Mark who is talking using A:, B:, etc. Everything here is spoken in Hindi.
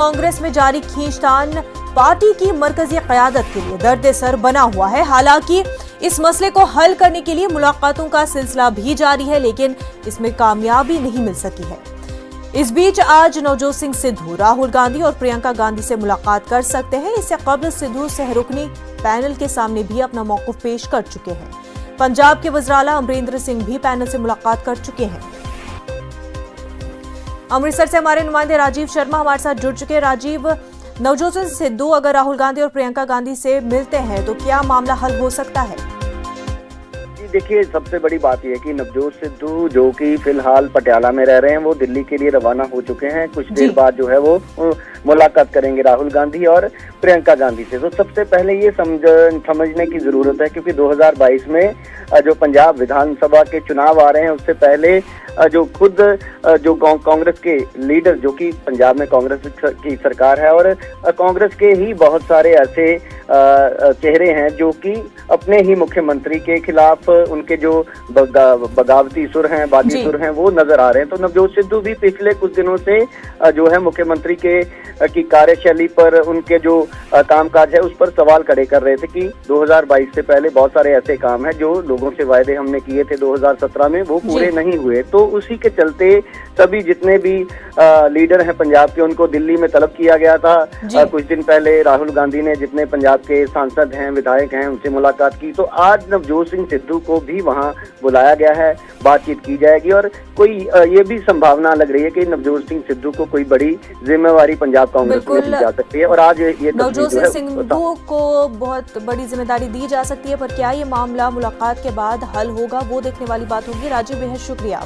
A: कांग्रेस में जारी खींचतान पार्टी की मरकजी क़यादत के लिए दर्द-ए-सर बना हुआ है। हालांकि इस मसले को हल करने के लिए मुलाकातों का सिलसिला भी जारी है, लेकिन इसमें कामयाबी नहीं मिल सकी है। इस बीच आज नवजोत सिंह सिद्धू राहुल गांधी और प्रियंका गांधी से मुलाकात कर सकते हैं। इससे कबल सिद्धू सहरुकनी पैनल के सामने भी अपना मौक़िफ़ पेश कर चुके हैं। पंजाब के वज़ीर-ए-आला अमरिंदर सिंह भी पैनल से मुलाकात कर चुके हैं। अमृतसर से हमारे नुमाइंदे राजीव शर्मा हमारे साथ जुड़ चुके हैं। राजीव, नवजोत सिंह सिद्धू अगर राहुल गांधी और प्रियंका गांधी से मिलते हैं तो क्या मामला हल हो सकता है?
B: देखिए, सबसे बड़ी बात यह है कि नवजोत सिद्धू जो कि फिलहाल पटियाला में रह रहे हैं, वो दिल्ली के लिए रवाना हो चुके हैं। कुछ देर बाद जो है वो मुलाकात करेंगे राहुल गांधी और प्रियंका गांधी से। तो सबसे पहले ये समझने की जरूरत है, क्योंकि 2022 में जो पंजाब विधानसभा के चुनाव आ रहे हैं, उससे पहले जो खुद जो कांग्रेस के लीडर, जो कि पंजाब में कांग्रेस की सरकार है, और कांग्रेस के ही बहुत सारे ऐसे चेहरे हैं जो कि अपने ही मुख्यमंत्री के खिलाफ उनके जो बगावती सुर हैं, बागी सुर हैं, वो नजर आ रहे हैं। तो नवजोत सिद्धू भी पिछले कुछ दिनों से जो है मुख्यमंत्री की कार्यशैली पर, उनके जो कामकाज है उस पर सवाल खड़े कर रहे थे कि 2022 से पहले बहुत सारे ऐसे काम हैं जो लोगों से वायदे हमने किए थे 2017 में, वो पूरे नहीं हुए। तो उसी के चलते सभी जितने भी लीडर हैं पंजाब के, उनको दिल्ली में तलब किया गया था। कुछ दिन पहले राहुल गांधी ने जितने पंजाब के सांसद हैं, विधायक हैं, उनसे मुलाकात की। तो आज नवजोत सिंह सिद्धू को भी वहां बुलाया गया है, बातचीत की जाएगी। और कोई ये भी संभावना लग रही है कि नवजोत सिंह सिद्धू को कोई बड़ी जिम्मेवारी पंजाब कांग्रेस में दी जा सकती है। और आज ये
A: नवजोत सिंह सिद्धू को बहुत बड़ी जिम्मेदारी दी जा सकती है, पर क्या ये मामला मुलाकात के बाद हल होगा, वो देखने वाली बात होगी। राजीव, बेहद शुक्रिया।